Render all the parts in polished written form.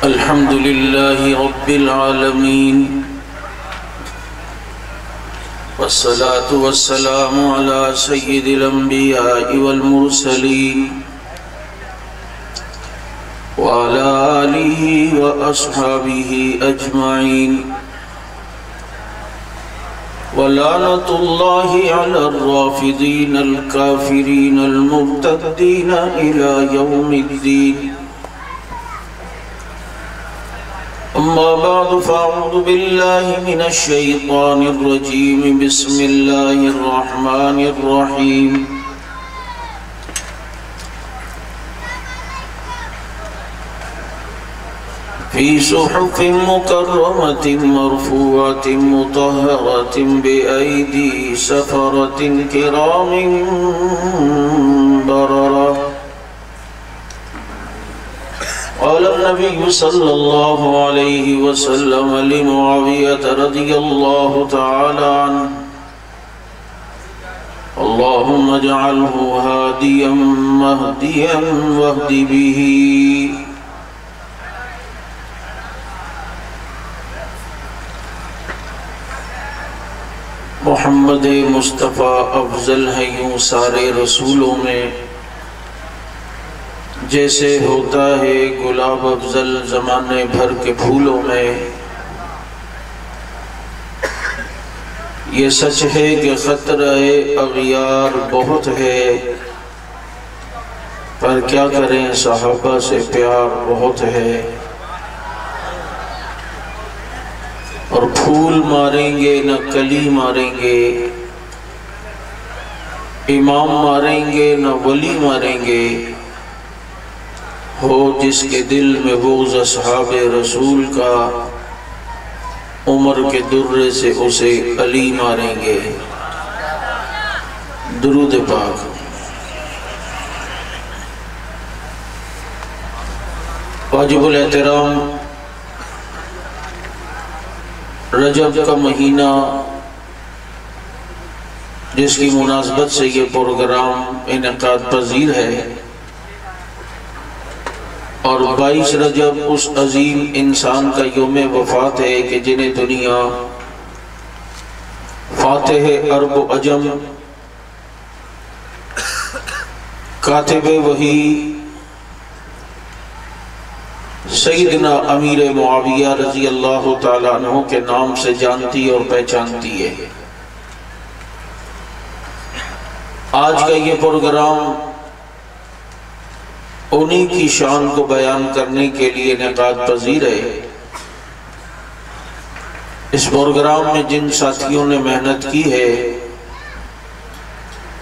الحمد لله رب العالمين والصلاة والسلام على سيد الأنبياء والمرسلين وعلى آله وأصحابه أجمعين ولعنة الله على الرافضين الكافرين المرتدين إلى يوم الدين. أما بعد فأعوذ بالله من الشيطان الرجيم. بسم الله الرحمن الرحيم. في صحف مكرمة مرفوعة مطهرة بأيدي سفرة كرام بررة. قال النبي صلى الله عليه وسلم لمعاوية رضي الله تعالى عنه: اللهم اجعله هاديا مهديا واهد به. محمد مصطفیٰ افضل ہے یوں سارے رسولوں میں، جیسے ہوتا ہے گلاب افضل زمانے بھر کے پھولوں میں۔ یہ سچ ہے کہ خطرہ اغیار بہت ہے، پر کیا کریں صحابہ سے پیار بہت ہے۔ اور پھول ماریں گے نہ کلی ماریں گے، امام ماریں گے نہ ولی ماریں گے، ہو جس کے دل میں بغض اصحاب رسول کا، عمر کے درے سے اسے علی ماریں گے۔ درود پاک۔ واجب الاحترام رجب کا مہینہ، جس کی مناسبت سے یہ پروگرام انعقاد پذیر ہے، اور 22 رجب اس عظیم انسان کا یوم وفات ہے کہ جنہیں دنیا فاتح عرب و عجم، کاتب وحی سیدنا امیر معاویہ رضی اللہ تعالیٰ عنہ کے نام سے جانتی اور پہچانتی ہے۔ آج کا یہ پروگرام انہی کی شان کو بیان کرنے کے لیے انعقاد پذیر ہے۔ اس پروگرام میں جن ساتھیوں نے محنت کی ہے،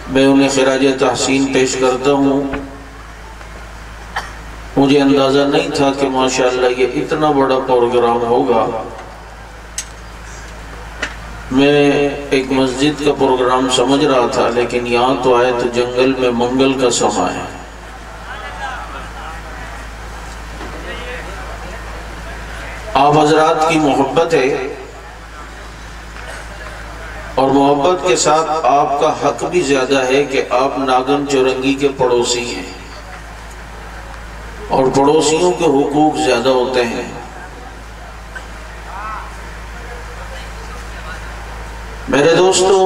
میں انہیں خراج تحسین پیش کرتا ہوں۔ مجھے اندازہ نہیں تھا کہ ماشاءاللہ یہ اتنا بڑا پروگرام ہوگا۔ میں ایک مسجد کا پروگرام سمجھ رہا تھا، لیکن یہاں تو آئے تو جنگل میں منگل کا سما ہے۔ آپ حضرات کی محبت ہے، اور محبت کے ساتھ آپ کا حق بھی زیادہ ہے کہ آپ ناگن چورنگی کے پڑوسی ہیں، اور پڑوسیوں کے حقوق زیادہ ہوتے ہیں۔ میرے دوستو،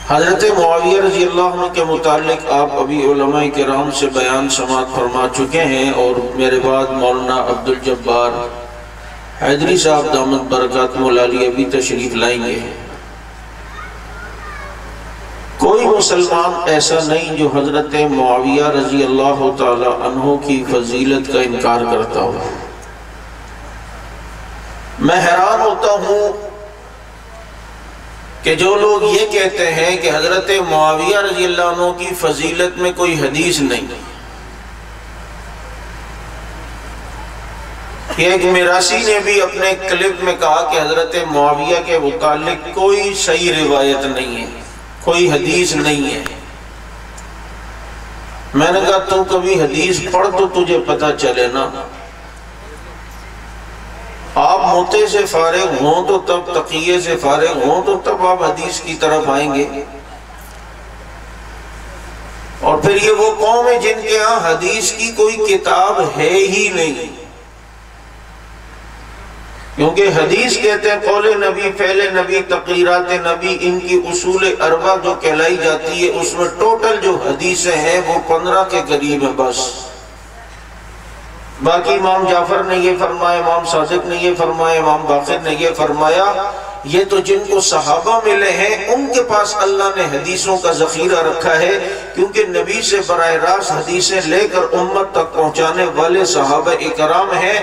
حضرت معاویہ رضی اللہ عنہ کے متعلق آپ ابھی علماء کرام سے بیان سماعت فرما چکے ہیں، اور میرے بعد مولانا عبدالجبار حیدری صاحب دامت برکاتہ العالیہ بھی تشریف لائیں گے۔ کوئی مسلمان ایسا نہیں جو حضرت معاویہ رضی اللہ تعالی عنہ کی فضیلت کا انکار کرتا ہو۔ میں حیران ہوتا ہوں کہ جو لوگ یہ کہتے ہیں کہ حضرت معاویہ رضی اللہ عنہ کی فضیلت میں کوئی حدیث نہیں۔ ایک میراثی نے بھی اپنے کلپ میں کہا کہ حضرت معاویہ کے متعلق کوئی صحیح روایت نہیں ہے، کوئی حدیث نہیں ہے۔ میں نے کہا تو کبھی حدیث پڑھ تو تجھے پتہ چلے نا۔ آپ موتے سے فارغ ہوں تو تب، تقیے سے فارغ ہوں تو تب آپ حدیث کی طرف آئیں گے۔ اور پھر یہ وہ قوم ہے جن کے ہاں حدیث کی کوئی کتاب ہے ہی نہیں، کیونکہ حدیث کہتے ہیں قول نبی، فعل نبی، تقریرات نبی، ان کی اصول اربع جو کہلائی جاتی ہے، اس میں ٹوٹل جو حدیثیں ہیں وہ 15 کے قریب ہیں بس۔ باقی امام جعفر نے یہ فرمایا، امام صادق نے یہ فرمایا، امام باقر نے یہ فرمایا، یہ تو جن کو صحابہ ملے ہیں ان کے پاس اللہ نے حدیثوں کا ذخیرہ رکھا ہے، کیونکہ نبی سے براہ راست حدیثیں لے کر امت تک پہنچانے والے صحابہ اکرام ہیں۔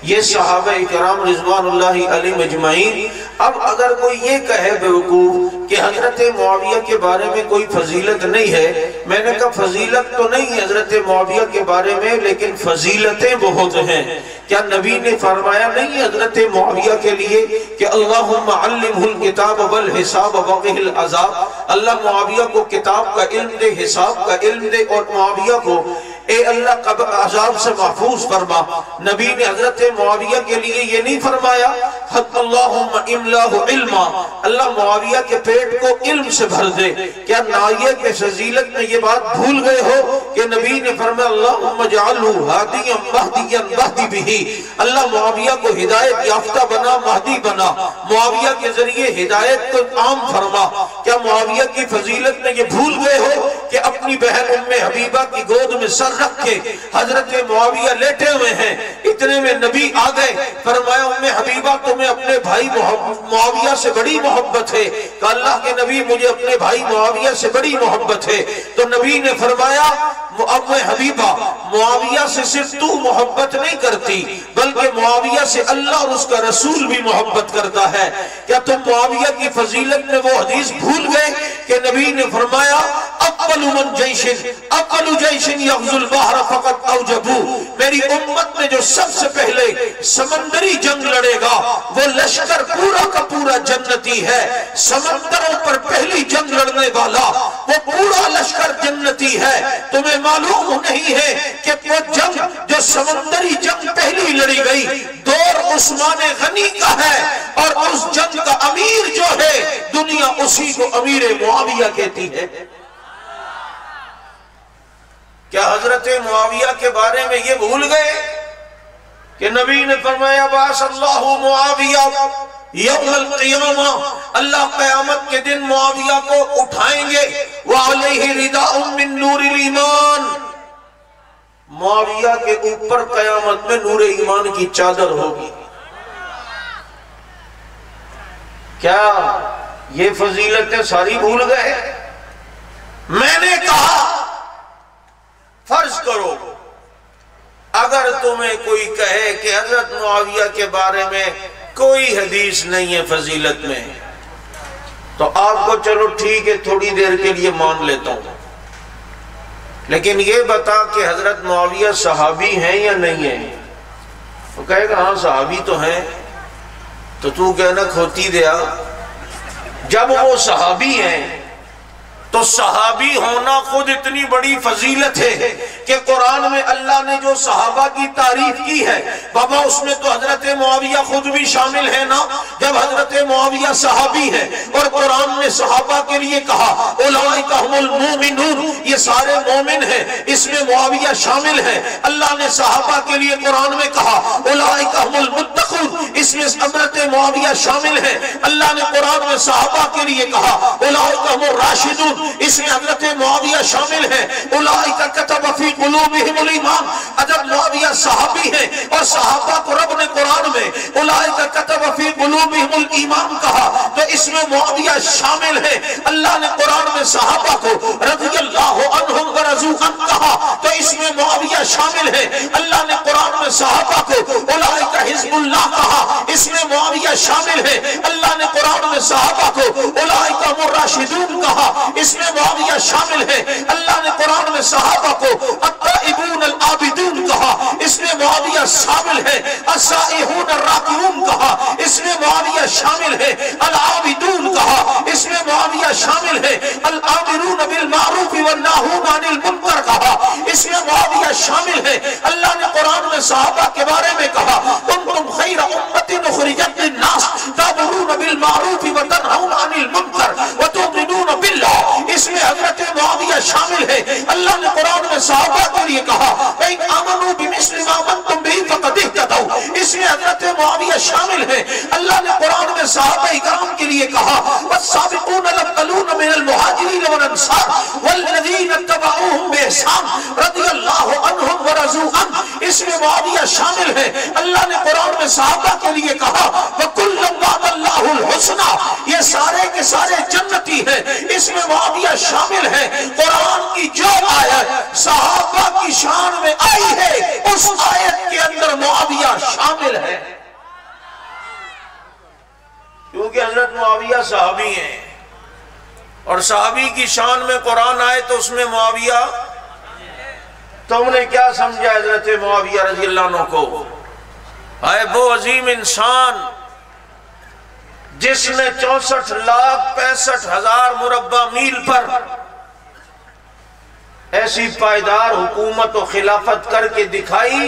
یہ صحابہ اکرام رضوان اللہ علیہم اجمعین۔ اب اگر کوئی یہ کہے بیوقوف کہ حضرت معاویہ کے بارے میں کوئی فضیلت نہیں ہے، میں نے کہا فضیلت تو نہیں ہے حضرت معاویہ کے بارے میں، لیکن فضیلتیں بہت ہیں۔ کیا نبی نے فرمایا نہیں حضرت معاویہ کے لیے کہ اللہم علمہ الکتاب والحساب وقہ العذاب، اللہ معاویہ کو کتاب کا علم دے، حساب کا علم دے، اور معاویہ کو اے اللہ قبر عذاب سے محفوظ فرما۔ نبی نے حضرت معاویہ کے لیے یہ نہیں فرمایا حق اللہم املاہ علما، اللہ معاویہ کے پیٹ کو علم سے بھر دے؟ کیا نائیہ کے فضیلت میں یہ بات بھول گئے ہو کہ نبی نے فرمایا اللہم اجعلہ ہادیا مہدیا مہدی بہی، اللہ معاویہ کو ہدایت یافتہ بنا، مہدی بنا، معاویہ کے ذریعے ہدایت کو عام فرما۔ کیا معاویہ کی فضیلت میں یہ بھول گئے ہو کہ اپنی بہن ام حبیبہ کی گود میں سر رکھ کے حضرت معاویہ لیٹے ہوئے ہیں، اتنے میں نبی آ گئے، فرمایا ام حبیبہ تمہیں اپنے بھائی معاویہ سے بڑی محبت ہے؟ کہ اللہ کے نبی مجھے اپنے بھائی معاویہ سے بڑی محبت ہے۔ تو نبی نے فرمایا ام حبیبہ معاویہ سے صرف تو محبت نہیں کرتی بلکہ معاویہ سے اللہ اور اس کا رسول بھی محبت کرتا ہے۔ کیا تم معاویہ کی فضیلت میں وہ حدیث بھول گئے کہ نبی نے فرمایا اول من جیش اول جیش یغزو البحر فقط اوجبو، میری امت میں جو سب سے پہلے سمندری جنگ لڑے گا وہ لشکر پورا کا پورا جنتی ہے۔ سمندروں پر پہلی جنگ لڑنے والا وہ پورا لشکر جنتی ہے۔ تمہیں معلوم نہیں ہے کہ وہ جنگ جو سمندری جنگ پہلی لڑی گئی دور عثمان غنی کا ہے، اور اس جنگ کا امیر جو ہے دنیا اسی کو امیر معاویہ کہتی ہے۔ کیا حضرت معاویہ کے بارے میں یہ بھول گئے کہ نبی نے فرمایا باس اللہ معاویہ یوم القیامہ، اللہ قیامت کے دن معاویہ کو اٹھائیں گے، وعلیہ رداء من نور الایمان، معاویہ کے اوپر قیامت میں نور ایمان کی چادر ہوگی۔ کیا یہ فضیلتیں ساری بھول گئے؟ میں نے کہا فرض کرو اگر تمہیں کوئی کہے کہ حضرت معاویہ کے بارے میں کوئی حدیث نہیں ہے فضیلت میں، تو آپ کو چلو ٹھیک ہے تھوڑی دیر کے لیے مان لیتا ہوں، لیکن یہ بتا کہ حضرت معاویہ صحابی ہیں یا نہیں ہیں؟ وہ کہے گا ہاں صحابی تو ہیں، تو کہنا کھوتی دیا، جب وہ صحابی ہیں تو صحابی ہونا خود اتنی بڑی فضیلت ہے کہ قرآن میں اللہ نے جو صحابہ کی تعریف کی ہے بابا اس میں تو حضرت معاویہ خود بھی شامل ہے نا۔ جب حضرت معاویہ صحابی ہے اور قرآن نے صحابہ کے لیے کہا اولئک هم المؤمنون، یہ سارے مومن ہیں، اس میں معاویہ شامل ہے۔ اللہ نے صحابہ کے لیے قرآن میں کہا اولئک هم المتقون، اس میں حضرت معاویہ شامل ہے۔ اللہ نے قرآن میں صحابہ کے لیے کہا اولئک هم الراشدون، اس میں حضرت معاویہ شامل ہے۔ اولئک کتب فی قلوبہم الایمان، جب معاویہ صحابی ہیں اور صحابہ کو رب نے قرآن میں اولئک کتب فی قلوبہم الایمان کہا تو اس میں معاویہ شامل ہے۔ اللہ نے قرآن میں صحابہ کو رضی اللہ عنہم ورضوا عنہ کہا تو اس میں معاویہ شامل ہے۔ اللہ نے قرآن میں صحابہ کو اولئک حزب اللہ کہا، اس میں معاویہ شامل ہے۔ اللہ نے قرآن میں صحابہ کو اولئک هم الراشدون کہا، اس میں معاویہ شامل ہے۔ اللہ نے قرآن میں صحابہ کو التائبون العابدون کہا، اس میں معاویہ شامل ہے۔ السائحون الراکعون کہا، اس میں معاویہ شامل ہے۔ العابدون کہا، اس میں معاویہ شامل ہے۔ الآمرون بالمعروف والناہون عن المنکر کہا، اس میں معاویہ شامل ہے۔ اللہ نے قرآن میں صحابہ کے بارے میں کہا کنتم خیر امت اخرجت للناس تأمرون بالمعروف وتنہون عن المنکر وتؤمنون باللہ، اس میں حضرت معاویہ شامل ہے۔ اللہ صحابہ کے لیے کہا اِن آمنوا بِمِثْلِ مَا آمَنْتُمْ بِهِ فَقَدِ اهْتَدَوْا، اس میں حضرت معاویہ شامل ہے۔ اللہ نے قرآن میں صحابہ اکرام کے لیے کہا وَالسَّابِقُونَ الْأَوَّلُونَ مِنَ الْمُهَاجِرِينَ وَالْأَنصَارِ وَالَّذِينَ اتَّبَعُوهُم بِإِحْسَانٍ رَضِيَ اللَّهُ عَنْهُمْ وَرَضُوا عَنْهُ، اس میں معاویہ شامل ہے۔ اللہ نے قرآن میں صحابہ کے لیے کہا وَكُلًّا وَعَدَ اللَّهُ الْحُسْنَىٰ، یہ سارے کے سارے جنتی ہیں، اس میں معاویہ شامل ہے۔ قرآن کی جو آیت صحابہ کی شان میں آئی ہے اس آیت کے اندر معاویہ شامل ہے، کیونکہ حضرت معاویہ صحابی ہیں، اور صحابی کی شان میں قرآن آئے تو اس میں معاویہ، تم نے کیا سمجھا حضرت معاویہ رضی اللہ عنہ کو؟ آئے وہ عظیم انسان جس نے 64,65,000 مربع میل پر ایسی پائیدار حکومت و خلافت کر کے دکھائی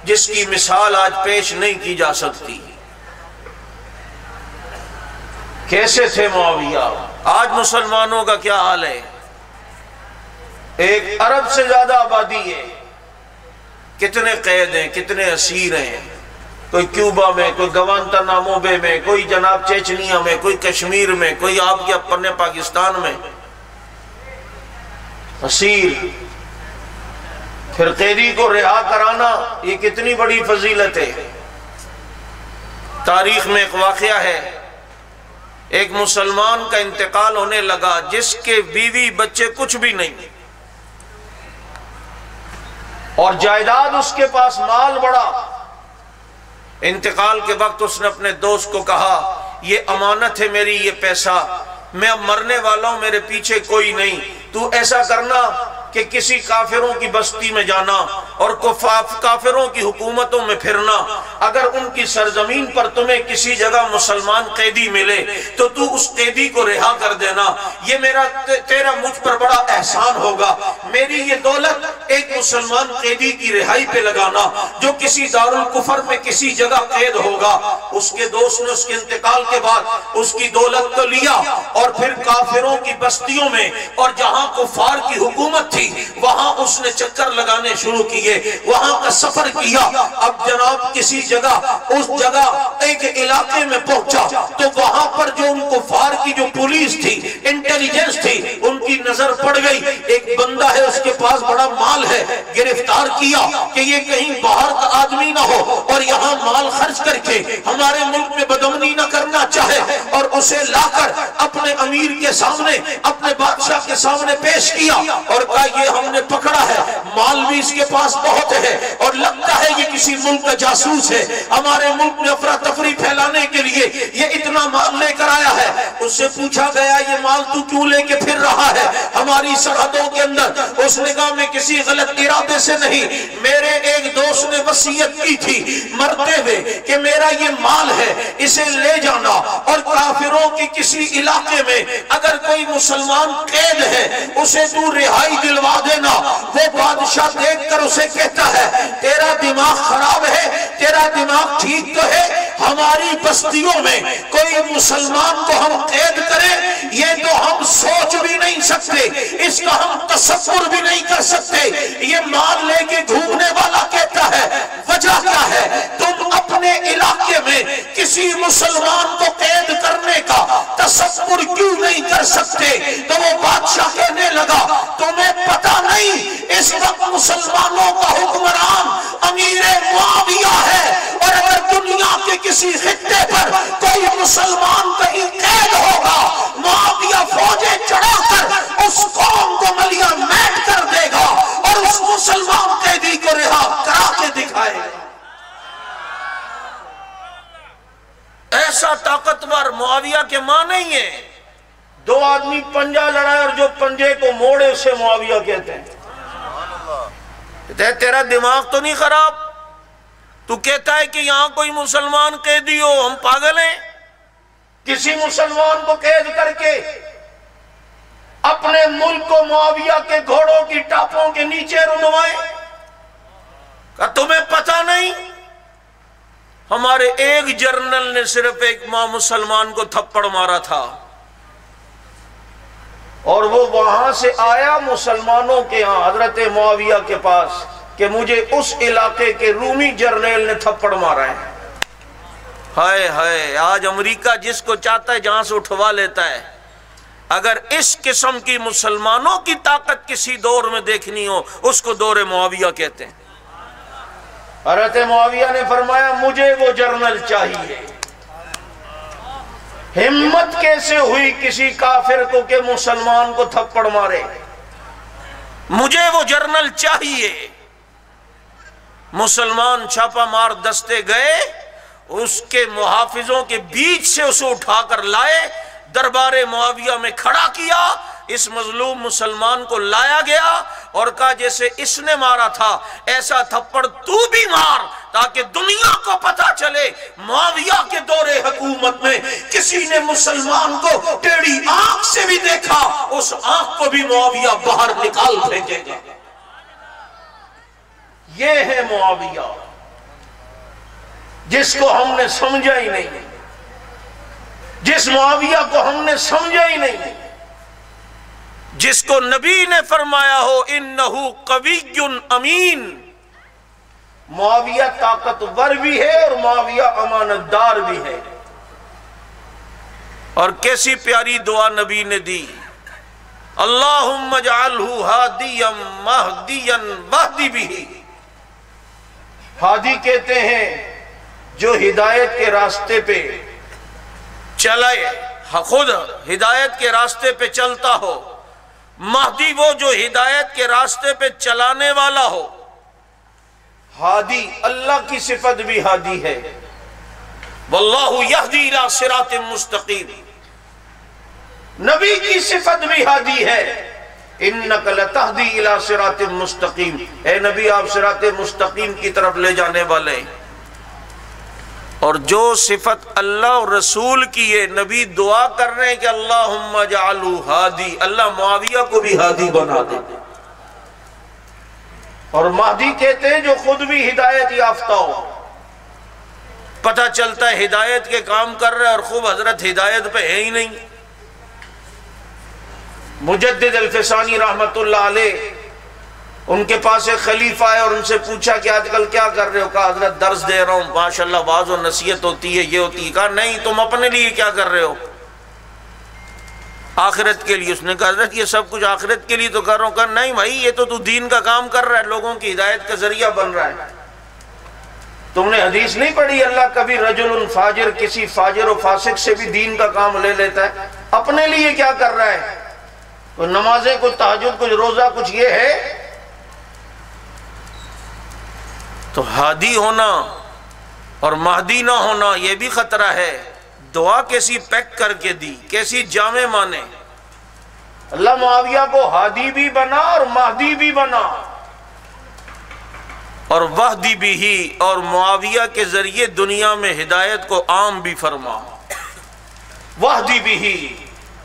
جس کی مثال آج پیش نہیں کی جا سکتی۔ کیسے تھے معاویہ؟ آج مسلمانوں کا کیا حال ہے؟ ایک ارب سے زیادہ آبادی ہے، کتنے قید ہیں، کتنے اسیر ہیں، کوئی کیوبا میں، کوئی گوانتانامو بے میں، کوئی جناب چیچنیا میں، کوئی کشمیر میں، کوئی آپ کے اپنے پاکستان میں اسیر۔ پھر قیدی کو رہا کرانا یہ کتنی بڑی فضیلت ہے۔ تاریخ میں ایک واقعہ ہے، ایک مسلمان کا انتقال ہونے لگا جس کے بیوی بچے کچھ بھی نہیں، اور جائیداد اس کے پاس مال بڑا۔ انتقال کے وقت اس نے اپنے دوست کو کہا یہ امانت ہے میری، یہ پیسہ، میں اب مرنے والا ہوں، میرے پیچھے کوئی نہیں، تو ایسا کرنا کہ کسی کافروں کی بستی میں جانا اور کافروں کی حکومتوں میں پھرنا، اگر ان کی سرزمین پر تمہیں کسی جگہ مسلمان قیدی ملے تو تو اس قیدی کو رہا کر دینا، یہ تیرا مجھ پر بڑا احسان ہوگا، میری یہ دولت ایک مسلمان قیدی کی رہائی پہ لگانا جو کسی دارالکفر میں کسی جگہ قید ہوگا۔ اس کے دوست نے اس کے انتقال کے بعد اس کی دولت کو لیا اور پھر کافروں کی بستیوں میں اور جہاں کفار کی حکومت تھی وہاں اس نے چکر لگانے شروع کیے، وہاں کا سفر کیا۔ اب جناب کسی جگہ، اس جگہ ایک علاقے میں پہنچا تو وہاں پر جو ان کفار کی جو پولیس تھی، انٹیلیجنس تھی، ان کی نظر پڑ گئی، ایک بندہ ہے اس کے پاس بڑا مال ہے، گرفتار کیا کہ یہ کہیں باہر کا آدمی نہ ہو اور یہاں مال خرچ کر کے ہمارے ملک میں بدامنی نہ کرنا چاہے، اور اسے لا کر اپنے امیر کے سامنے، اپنے بادشاہ کے سامنے پیش کیا اور کہا یہ ہم نے پکڑا ہے، مال بھی اس کے پاس بہت ہے اور لگتا ہے یہ کسی ملک کا جاسوس ہے، ہمارے ملک میں افراتفری پھیلانے کے لیے یہ اتنا مال لے کر آیا ہے۔ اس سے پوچھا گیا یہ مال تو کیوں لے کے پھر رہا ہے ہماری سرحدوں کے اندر؟ اس نے کہا میں کسی غلط ارادے سے نہیں، میرے ایک دوست نے وصیت کی تھی مرتے ہوئے کہ میرا یہ مال ہے، اسے لے جانا اور کافروں کی کسی علاقے میں اگر کوئی مسلمان قید ہے اسے تو رہائی دلوا دینا۔ وہ بادشاہ دیکھ کر اسے کہتا ہے تیرا دماغ خراب ہے، تیرا دماغ ٹھیک تو ہے، ہماری بستیوں میں کوئی مسلمان کو ہم قید کریں یہ تو ہم سوچ بھی نہیں سکتے، اس کا ہم تصور بھی نہیں کر سکتے۔ یہ مال لے کے گھومنے والا کہتا ہے وجہ کیا ہے؟ تم اپنے علاقے میں کسی مسلمان کو قید کرنے کا تصور کیوں نہیں کر سکتے؟ تو وہ بادشاہ کہنے لگا تمہیں پتہ نہیں اس وقت مسلمانوں کا حکمران امیر معاویہ ہے، اور اگر دنیا کے کسی خطے پر کوئی مسلمان کہیں قید ہوگا معاویہ فوجیں چڑھا کر اس قوم کو ملیہ میٹ کر دے گا اور اس مسلمان قیدی کو رہا کرا کے دکھائے گا۔ ایسا طاقتور معاویہ کے ماں نہیں ہے۔ دو آدمی پنجہ لڑائے اور جو پنجے کو موڑے اسے معاویہ کہتے ہیں۔ تیرا دماغ تو نہیں خراب؟ تو کہتا ہے کہ یہاں کوئی مسلمان قیدی ہو، ہم پاگل ہیں؟ کسی مسلمان کو قید کر کے اپنے ملک کو معاویہ کے گھوڑوں کی ٹاپوں کے نیچے رنوائے؟ کہ تمہیں پتہ نہیں ہمارے ایک جرنل نے صرف ایک ماں مسلمان کو تھپڑ مارا تھا، اور وہ وہاں سے آیا مسلمانوں کے ہاں حضرت معاویہ کے پاس کہ مجھے اس علاقے کے رومی جرنیل نے تھپڑ مارا ہے۔ ہائے ہائے، آج امریکہ جس کو چاہتا ہے جہاں سے اٹھوا لیتا ہے۔ اگر اس قسم کی مسلمانوں کی طاقت کسی دور میں دیکھنی ہو، اس کو دور معاویہ کہتے ہیں۔ حضرت معاویہ نے فرمایا مجھے وہ جرنل چاہیے۔ ہمت کیسے ہوئی کسی کافر کو کہ مسلمان کو تھپڑ مارے؟ مجھے وہ جرنل چاہیے۔ مسلمان چھاپا مار دستے گئے، اس کے محافظوں کے بیچ سے اسے اٹھا کر لائے، دربار معاویہ میں کھڑا کیا، اس مظلوم مسلمان کو لایا گیا اور کہا جیسے اس نے مارا تھا ایسا تھپڑ تو بھی مار، تاکہ دنیا کو پتا چلے معاویہ کے دور حکومت میں کسی نے مسلمان کو ٹیڑھی آنکھ سے بھی دیکھا، اس آنکھ کو بھی معاویہ باہر نکال پھینکے گا۔ یہ ہے معاویہ جس کو ہم نے سمجھا ہی نہیں، جس معاویہ کو ہم نے سمجھا ہی نہیں، جس کو نبی نے فرمایا ہو انہو قوی امین۔ معاویہ طاقتور بھی ہے اور معاویہ امانت دار بھی ہے۔ اور کیسی پیاری دعا نبی نے دی، اللہم اجعلہ ہادیا مہدیا واہدی بہ۔ ہادی کہتے ہیں جو ہدایت کے راستے پہ چلائے، خود ہدایت کے راستے پہ چلتا ہو، مہدی وہ جو ہدایت کے راستے پہ چلانے والا ہو۔ ہادی اللہ کی صفت بھی ہادی ہے، واللہ یہدی الی صراط مستقیم۔ نبی کی صفت بھی ہادی ہے، انک لتہدی الی صراط مستقیم، اے نبی آپ صراط مستقیم کی طرف لے جانے والے ہیں۔ اور جو صفت اللہ اور رسول کی ہے، نبی دعا کر رہے ہیں کہ اللہم اجعلہ ہادی، اللہ معاویہ کو بھی ہادی بنا دے۔ اور مہدی کہتے ہیں جو خود بھی ہدایت یافتہ ہو، پتہ چلتا ہے ہدایت کے کام کر رہے اور خوب حضرت ہدایت پہ ہے ہی نہیں۔ مجدد الفسانی رحمت اللہ علیہ، ان کے پاس ایک خلیفہ ہے اور ان سے پوچھا کہ آج کل کیا کر رہے ہو؟ کہا حضرت درس دے رہا ہوں، ماشاءاللہ واعظ و نصیحت ہوتی ہے، یہ ہوتی ہے۔ کہا نہیں، تم اپنے لیے کیا کر رہے ہو؟ آخرت کے لیے۔ اس نے کہا حضرت یہ سب کچھ آخرت کے لیے تو کر رہا ہوں۔ کہا نہیں بھائی، یہ تو دین کا کام کر رہا ہے، لوگوں کی ہدایت کا ذریعہ بن رہا ہے۔ تم نے حدیث نہیں پڑھی اللہ کبھی رجل فاجر، کسی فاجر و فاسق سے بھی دین کا کام لے لیتا ہے؟ اپنے لیے کیا کر رہا ہے؟ کوئی نمازیں، کوئی تہجد، کچھ روزہ، کچھ یہ ہے؟ تو ہادی ہونا اور مہدی نہ ہونا یہ بھی خطرہ ہے۔ دعا کیسی پیک کر کے دی، کیسی جامع مانے۔ اللہ معاویہ کو ہادی بھی بنا اور مہدی بھی بنا، اور وحدی بھی ہی، اور معاویہ کے ذریعے دنیا میں ہدایت کو عام بھی فرما۔ وحدی بھی ہی،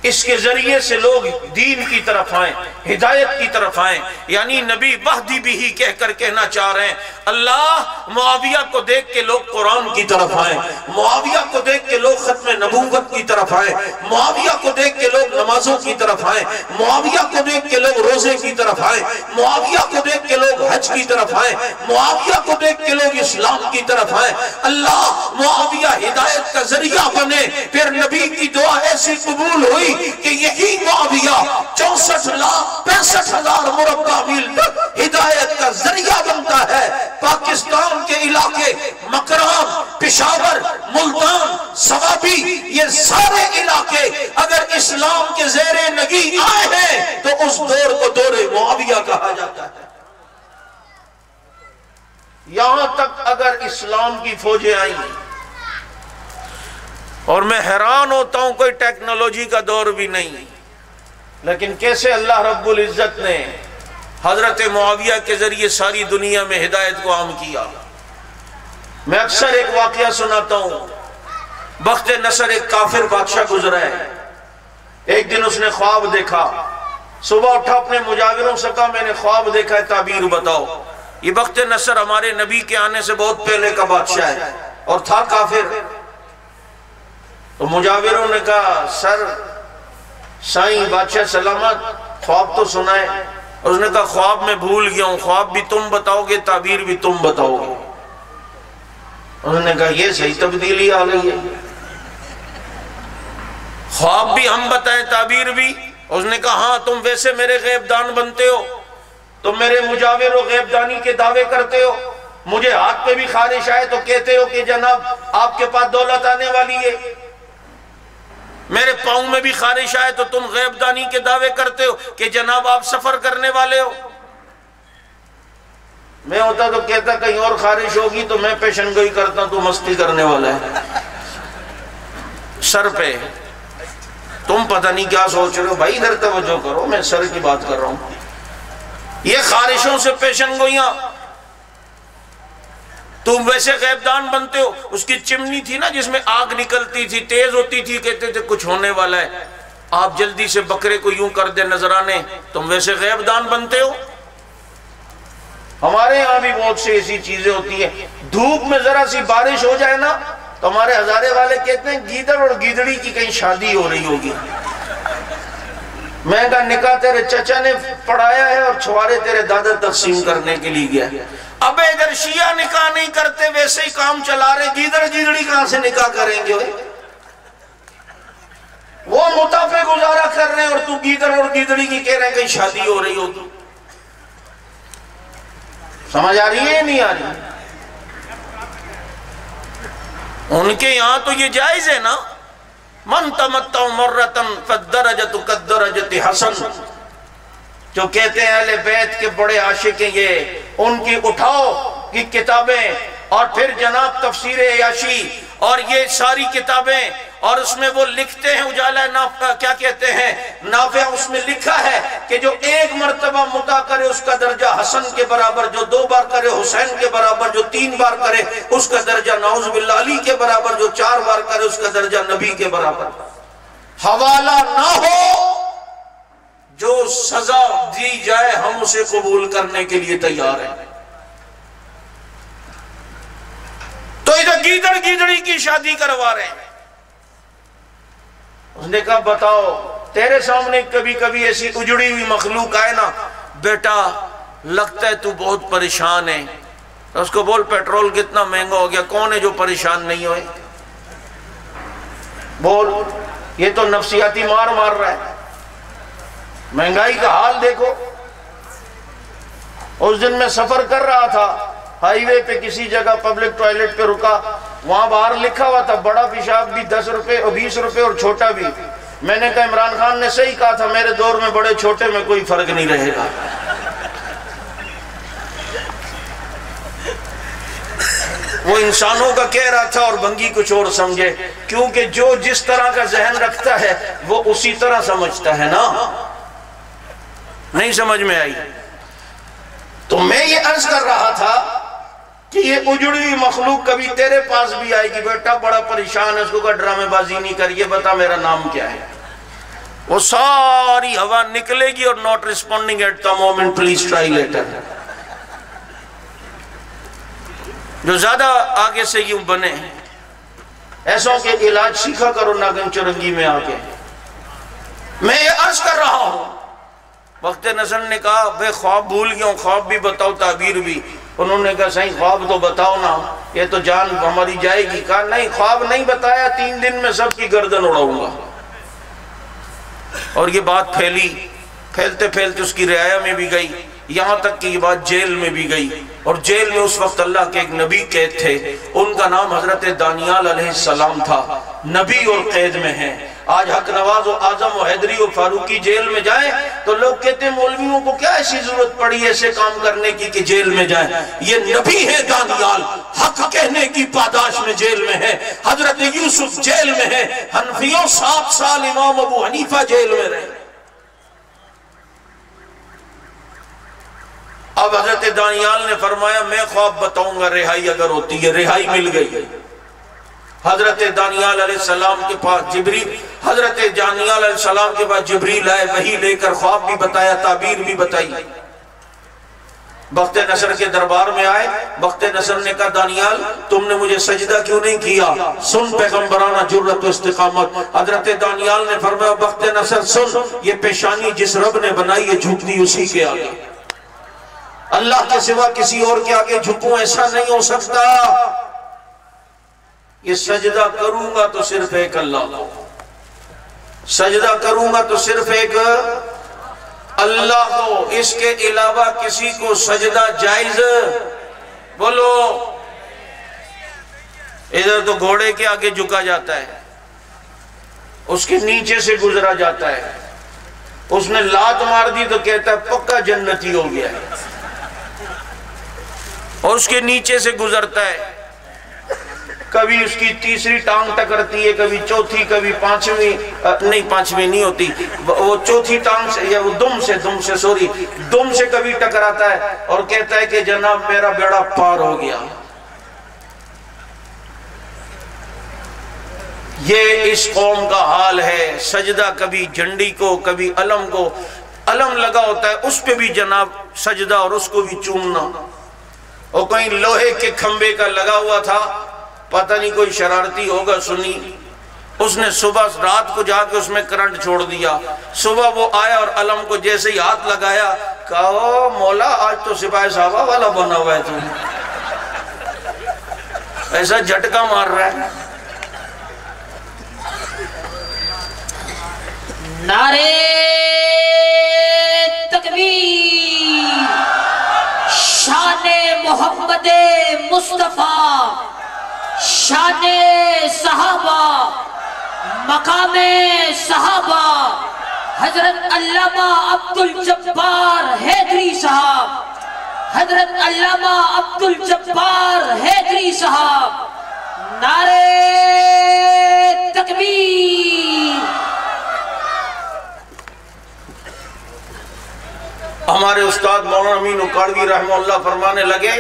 اس کے ذریعے سے لوگ دین کی طرف آئیں، ہدایت کی طرف آئیں۔ یعنی نبی وحدی بھی ہی کہہ کر کہنا چاہ رہے ہیں اللہ معاویہ کو دیکھ کے لوگ قرآن کی طرف آئیں، معاویہ کو دیکھ کے لوگ ختم نبوت کی طرف آئیں، معاویہ کو دیکھ کے لوگ نمازوں کی طرف آئیں، معاویہ کو دیکھ کے لوگ روزے کی طرف آئیں، معاویہ کو دیکھ کے لوگ حج کی طرف آئیں، معاویہ کو دیکھ کے لوگ اسلام کی طرف آئیں۔ اللہ معاویہ ہدایت کا ذریعہ بنے۔ پھر نبی کی دعا ایسی قبول ہوئی کہ یہی معاویہ 64,65,000 مربع میل تک ہدایت کا ذریعہ بنتا ہے۔ پاکستان کے علاقے مکران، پشاور، ملتان، سوابی، یہ سارے علاقے اگر اسلام کے زیر نگی آئے ہیں تو اس دور کو دور معاویہ کہا جاتا ہے۔ یہاں تک اگر اسلام کی فوجیں آئیں، اور میں حیران ہوتا ہوں کوئی ٹیکنالوجی کا دور بھی نہیں، لیکن کیسے اللہ رب العزت نے حضرت معاویہ کے ذریعے ساری دنیا میں ہدایت کو عام کیا۔ میں اکثر ایک واقعہ سناتا ہوں۔ بخت نصر ایک کافر بادشاہ گزرا ہے۔ ایک دن اس نے خواب دیکھا، صبح اٹھا اپنے مجاوروں سے کہا میں نے خواب دیکھا ہے، تعبیر بتاؤ۔ یہ بخت نصر ہمارے نبی کے آنے سے بہت پہلے کا بادشاہ ہے اور تھا کافر۔ تو مجاوروں نے کہا سر سائیں بادشاہ سلامت خواب تو سنائے۔ اس نے کہا خواب میں بھول گیا ہوں، خواب بھی تم بتاؤ گے، تعبیر بھی تم بتاؤ گے۔ انہوں نے کہا یہ صحیح تبدیلی آ گئی ہے، خواب بھی ہم بتائیں تعبیر بھی۔ اس نے کہا ہاں تم ویسے میرے غیب دان بنتے ہو، تم میرے مجاور و غیب دانی کے دعوے کرتے ہو، مجھے ہاتھ پہ بھی خارش آئے تو کہتے ہو کہ جناب آپ کے پاس دولت آنے والی ہے، میرے پاؤں میں بھی خارش آئے تو تم غیب دانی کے دعوے کرتے ہو کہ جناب آپ سفر کرنے والے ہو۔ میں ہوتا تو کہتا کہیں اور خارش ہوگی تو میں پیشن گوئی کرتا تو مستی کرنے والا ہے سر پہ، تم پتہ نہیں کیا سوچ رہے ہو، بھائی ادھر توجہ کرو، میں سر کی بات کر رہا ہوں۔ یہ خارشوں سے پیشن گوئیاں، تم ویسے غیب دان بنتے ہو۔ اس کی چمنی تھی نا جس میں آگ نکلتی تھی، تیز ہوتی تھی، کہتے تھے کچھ ہونے والا ہے، آپ جلدی سے بکرے کو یوں کر دے نذرانے، تم ویسے غیب دان بنتے ہو۔ ہمارے یہاں بھی بہت سی ایسی چیزیں ہوتی ہیں، دھوپ میں ذرا سی بارش ہو جائے نا تو ہمارے ہزارے والے کہتے ہیں گیدڑ اور گیدڑی کی کہیں شادی ہو رہی ہوگی۔ میں کہا نکاح تیرے چچا نے پڑھایا ہے اور چھوارے تیرے دادا تقسیم کرنے کے لیے گیا۔ اب ادھر شیعہ نکاح نہیں کرتے، ویسے ہی کام چلا رہے، گیدڑ گیدڑی کہاں سے نکاح کریں گے؟ وہ متافع گزارا کر رہے ہیں اور تو گیدڑ اور گیدڑی کی کہہ رہے ہیں کہیں شادی ہو رہی ہوگی۔ سمجھ آ رہی ہے نہیں آ رہی؟ ان کے یہاں تو یہ جائز ہے نا، من تمتع مرتن فالدرجۃ کالدرجۃ حسن، جو کہتے ہیں اہل بیت کے بڑے عاشق ہیں، یہ ان کی اٹھاؤ کی کتابیں اور پھر جناب تفسیر عیاشی اور یہ ساری کتابیں، اور اس میں وہ لکھتے ہیں اجالہ نافع، کیا کہتے ہیں نافع، اس میں لکھا ہے کہ جو ایک مرتبہ مطاع کرے اس کا درجہ حسن کے برابر، جو 2 بار کرے حسین کے برابر، جو 3 بار کرے اس کا درجہ نعوذ باللہ علی کے برابر، جو 4 بار کرے اس کا درجہ نبی کے برابر۔ حوالہ نہ ہو، جو سزا دی جائے ہم اسے قبول کرنے کے لیے تیار ہیں۔ تو ادھر گیدڑ گیدڑی کی شادی کروا رہے ہیں۔ اس نے کہا بتاؤ تیرے سامنے کبھی کبھی ایسی اجڑی ہوئی مخلوق آئے نا، بیٹا لگتا ہے تو بہت پریشان ہے، تو اس کو بول پیٹرول کتنا مہنگا ہو گیا، کون ہے جو پریشان نہیں ہوئے؟ بول، یہ تو نفسیاتی مار رہا ہے، مہنگائی کا حال دیکھو۔ اس دن میں سفر کر رہا تھا، ہائی وے پہ کسی جگہ پبلک ٹوائلٹ پہ رکا، وہاں باہر لکھا ہوا تھا بڑا پیشاب بھی 10 روپے اور 20 روپے اور چھوٹا بھی۔ میں نے کہا عمران خان نے صحیح کہا تھا، میرے دور میں بڑے چھوٹے میں کوئی فرق نہیں رہے گا۔ وہ انسانوں کا کہہ رہا تھا اور بھنگی کچھ اور سمجھے، کیونکہ جو جس طرح کا ذہن رکھتا ہے وہ اسی طرح سمجھتا ہے نا۔ نہیں سمجھ میں آئی؟ تو میں یہ عرض کر رہا تھا کہ یہ اجڑی ہوئی مخلوق کبھی تیرے پاس بھی آئے گی، بیٹا بڑا پریشان ہے، اس کو کہا ڈرامے بازی نہیں کریے، بتا میرا نام کیا ہے۔ وہ ساری ہوا نکلے گی اور not responding at the moment, please try later۔ جو زیادہ آگے سے یوں بنے، ایسوں کے علاج سیکھا کرو ناگن چرنگی میں آ کے۔ میں یہ عرض کر رہا ہوں، وقت نصر نے کہا بے خواب بھول گیا ہوں، خواب بھی بتاؤ تعبیر بھی۔ انہوں نے کہا صحیح خواب تو بتاؤ نا، یہ تو جان ہماری جائے گی۔ کہا نہیں خواب نہیں بتایا، 3 دن میں سب کی گردن اڑاؤں گا۔ اور یہ بات پھیلی، پھیلتے پھیلتے اس کی رعایا میں بھی گئی، یہاں تک کہ یہ بات جیل میں بھی گئی، اور جیل میں اس وقت اللہ کے ایک نبی قید تھے، ان کا نام حضرت دانیال علیہ السلام تھا، نبی اور قید میں ہیں۔ آج حق نواز و اعظم و حیدری و فاروقی جیل میں جائیں تو لوگ کہتے ہیں مولویوں کو کیا ایسی ضرورت پڑی ایسے کام کرنے کی کہ جیل میں جائیں؟ یہ نبی ہے دانیال، حق کہنے کی پاداش میں جیل میں ہے۔ حضرت یوسف جیل میں ہے، حنفیوں 7 سال امام ابو حنیفہ جیل میں رہے۔ اب حضرت دانیال نے فرمایا میں خواب بتاؤں گا، رہائی اگر ہوتی ہے، رہائی مل گئی۔ حضرت دانیال علیہ السلام کے پاس جبریل، حضرت دانیال علیہ السلام کے پاس جبریل آئے، وحی لے کر خواب بھی بتایا، تعبیر بھی بتائی۔ بخت نصر کے دربار میں آئے، بخت نصر نے کہا دانیال تم نے مجھے سجدہ کیوں نہیں کیا؟ سن پیغمبرانہ جرت و استقامت۔ حضرت دانیال نے فرمایا بخت نصر سن، یہ پیشانی جس رب نے بنائی ہے جھکتی اسی کے آگے، اللہ کے سوا کسی اور کے آگے جھکوں ایسا نہیں ہو سکتا۔ یہ سجدہ کروں گا تو صرف ایک اللہ کو، سجدہ کروں گا تو صرف ایک اللہ کو، اس کے علاوہ کسی کو سجدہ جائز؟ بولو، ادھر تو گھوڑے کے آگے جھکا جاتا ہے، اس کے نیچے سے گزرا جاتا ہے، اس نے لات مار دی تو کہتا ہے پکا جنتی ہو گیا ہے، اور اس کے نیچے سے گزرتا ہے، کبھی اس کی تیسری ٹانگ ٹکرتی ہے، کبھی چوتھی، کبھی پانچویں، نہیں پانچویں نہیں ہوتی، وہ چوتھی ٹانگ سے یا وہ دم سے کبھی ٹکراتا ہے اور کہتا ہے کہ جناب میرا بیڑا پار ہو گیا۔ یہ اس قوم کا حال ہے، سجدہ کبھی جھنڈی کو، کبھی علم کو، علم لگا ہوتا ہے اس پہ بھی جناب سجدہ اور اس کو بھی چومنا، اور کہیں لوہے کے کھمبے کا لگا ہوا تھا، پتہ نہیں کوئی شرارتی ہوگا سنی، اس نے صبح رات کو جا کے اس میں کرنٹ چھوڑ دیا، صبح وہ آیا اور علم کو جیسے ہی ہاتھ لگایا، کہا او مولا آج تو سپاہی صحابہ والا بنا ہوا ہے تو ایسا جھٹکا مار رہا ہے۔ نعرے تکبیر، شان محمد مصطفیٰ، شان صحابہ، مقام صحابہ، حضرت علامہ عبدالجبار حیدری صاحب، حضرت علامہ عبدالجبار حیدری صاحب، نعرے تکبیر۔ ہمارے استاد مولانا امین اکاڑوی رحمہ اللہ فرمانے لگے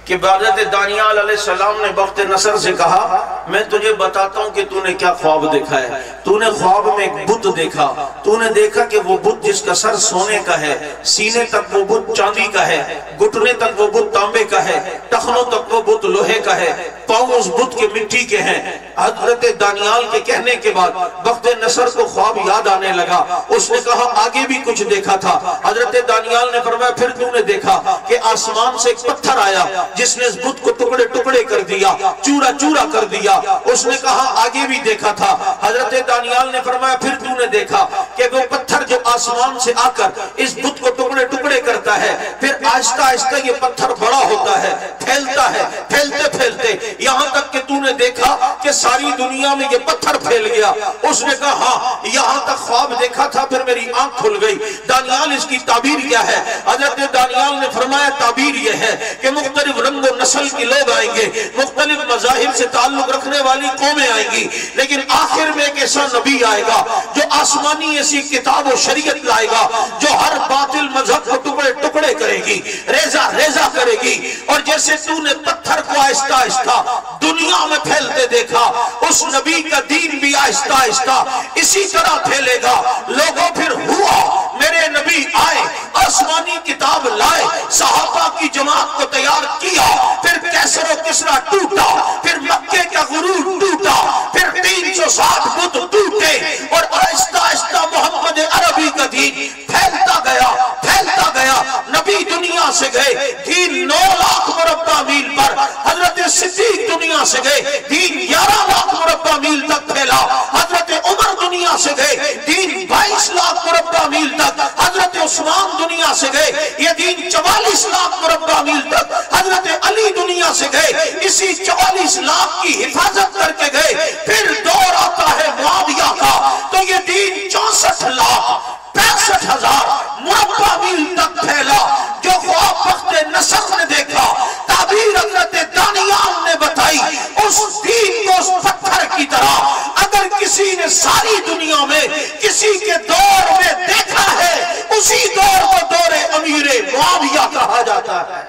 کہ حضرت دانیال علیہ السلام نے بخت نصر سے کہا میں تجھے بتاتا ہوں کہ تو نے کیا خواب دیکھا ہے۔ تو نے خواب میں ایک بت دیکھا، تو نے دیکھا کہ وہ بت جس کا سر سونے کا ہے، سینے تک وہ بت چاندی کا ہے، گھٹنے تک وہ بت تانبے کا ہے، ٹخنوں تک وہ بت لوہے کا ہے، پاؤں اس بت کے مٹی کے ہیں۔ حضرت دانیال کے کہنے کے بعد بخت نصر کو خواب یاد آنے لگا، اس نے کہا آگے بھی کچھ دیکھا تھا۔ حضرت دانیال نے فرمایا پھر تو نے دیکھا کہ آسمان سے ایک پتھر آیا جس نے اس بت کو ٹکڑے ٹکڑے کر دیا، چورا چورا کر دیا۔ اس نے کہا آگے بھی دیکھا تھا۔ حضرت دانیال نے فرمایا پھر تو نے دیکھا کہ وہ پتھر جو آسمان سے آ کر اس بت کو ٹکڑے ٹکڑے کرتا ہے، پھر آہستہ آہستہ یہ پتھر بڑا ہوتا ہے، پھیلتا ہے، پھیلتے پھیلتے یہاں تک کہ تو نے دیکھا کہ ساری دنیا میں یہ پتھر پھیل گیا۔ اس نے کہا ہاں یہاں تک خواب دیکھا تھا، پھر میری آنکھ کھل گئی۔ دانیال اس کی تعبیر کیا ہے؟ حضرت دانیال نے فرمایا تعبیر یہ ہے کہ مختلف رنگ و نسل کے لوگ آئیں گے، مختلف مذاہب سے تعلق رکھنے والی قومیں آئیں گی، لیکن آخر میں ایک ایسا نبی آئے گا جو آسمانی ایسی کتاب و شریعت لائے گا جو ہر باطل مذہب کو ٹکڑے ٹکڑے کرے گی، ریزہ ریزہ کرے گی۔ اور جیسے تو نے پتھر کو آہستہ آہستہ دنیا میں پھیلتے دیکھا، اس نبی کا دین بھی آہستہ آہستہ اسی طرح پھیلے گا۔ لوگوں پھر ہوا میرے نبی آئے، آسمانی کتاب لائے، صحابہ کی جماعت کو تیار کیا، پھر کیسر و کسرا ٹوٹا، پھر مکے کا غرور ٹوٹا، پھر 360 بت ٹوٹے، اور آہستہ آہستہ محمد عربی کا دین پھیلتا گیا، پھیلتا گیا۔ نبی دنیا سے گئے، دین 9 لاکھ مربع میل پر، حضرت صدیق دنیا سے گئے، دین 11 لاکھ مربع میل تک پھیلا۔ حضرت عمر دنیا سے گئے، دین 22 لاکھ مربع میل تک۔ حضرت عثمان دنیا سے گئے، یہ دین 44 لاکھ مربع میل تک۔ حضرت علی دنیا سے گئے، اسی 44 لاکھ کی حفاظت کر کے گئے۔ پھر دور آتا ہے معاویہ کا، تو یہ دین 64 لاکھ 65 ہزار مربع میل تک پھیلا۔ جو خواب بخت نصر نے دیکھا، تعبیر حضرت دانیال نے بتائی، اس دین کو اس پتھر کی طرح اگر کسی نے ساری دنیا میں کسی کے دور میں دیکھا ہے، اسی دور کو دور امیر معاویہ کہا جاتا ہے۔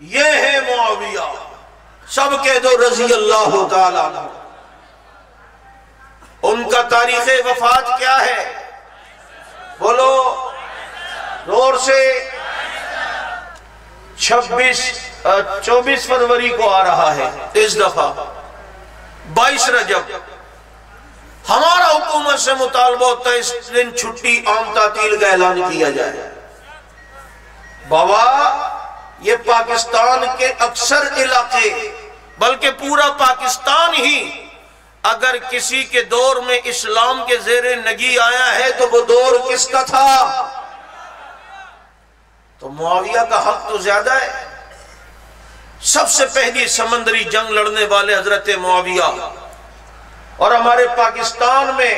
یہ ہے معاویہ، سب کے دو رضی اللہ تعالیٰ عنہ۔ ان کا تاریخ وفات کیا ہے؟ بولو زور سے۔ 24 فروری کو آ رہا ہے اس دفعہ 22 رجب ہمارا حکومت سے مطالبہ ہوتا ہے اس دن چھٹی عام تعطیل کا اعلان کیا جائے۔ بابا یہ پاکستان کے اکثر علاقے بلکہ پورا پاکستان ہی اگر کسی کے دور میں اسلام کے زیر نگی آیا ہے تو وہ دور کس کا تھا؟ تو معاویہ کا حق تو زیادہ ہے۔ سب سے پہلی سمندری جنگ لڑنے والے حضرت معاویہ، اور ہمارے پاکستان میں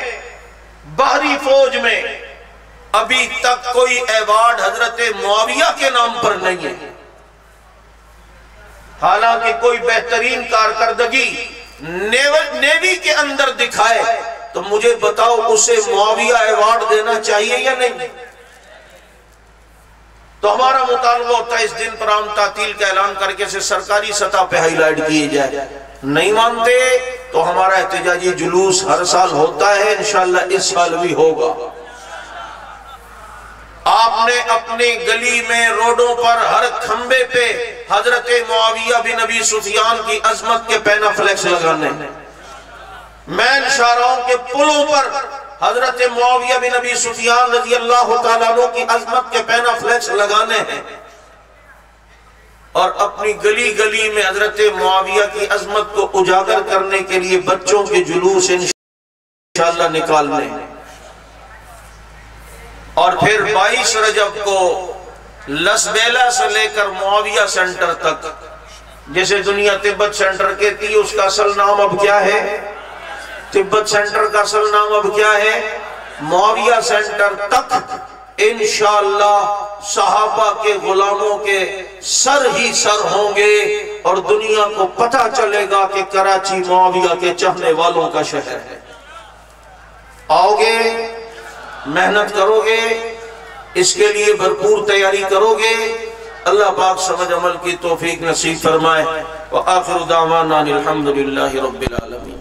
بحری فوج میں ابھی تک کوئی ایوارڈ حضرت معاویہ کے نام پر نہیں ہے، حالانکہ کوئی بہترین کارکردگی نیوی کے اندر دکھائے تو مجھے بتاؤ اسے معاویہ ایوارڈ دینا چاہیے یا نہیں؟ تو ہمارا مطالبہ ہوتا ہے اس دن پر عام تعطیل کا اعلان کر کے اسے سرکاری سطح پہ ہائی لائٹ کیے جائے۔ نہیں مانتے تو ہمارا احتجاجی جلوس ہر سال ہوتا ہے، انشاءاللہ اس سال بھی ہوگا۔ آپ نے اپنی گلی میں روڈوں پر ہر کھمبے پہ حضرت معاویہ بن ابی سفیان کی عظمت کے پینا فلیکس لگانے، مین شاہراہوں کے پلوں پر حضرت معاویہ بن ابی سفیان رضی اللہ تعالیٰ عنہ کی عظمت کے پینا فلیکس لگانے ہیں، اور اپنی گلی گلی میں حضرت معاویہ کی عظمت کو اجاگر کرنے کے لیے بچوں کے جلوس انشاءاللہ نکالنے، اور پھر 22 رجب کو لسبیلا سے لے کر معاویہ سینٹر تک، جسے دنیا تبت سینٹر کہتی ہے، اس کا اصل نام اب کیا ہے؟ تبت سینٹر کا اصل نام اب کیا ہے؟ معاویہ سینٹر تک انشاءاللہ صحابہ کے غلاموں کے سر ہی سر ہوں گے، اور دنیا کو پتہ چلے گا کہ کراچی معاویہ کے چاہنے والوں کا شہر ہے۔ آؤ گے، محنت کرو گے، اس کے لیے بھرپور تیاری کرو گے، اللہ پاک سمجھ عمل کی توفیق نصیب فرمائے۔ وآخر دعوانا الحمدللہ رب العالمین۔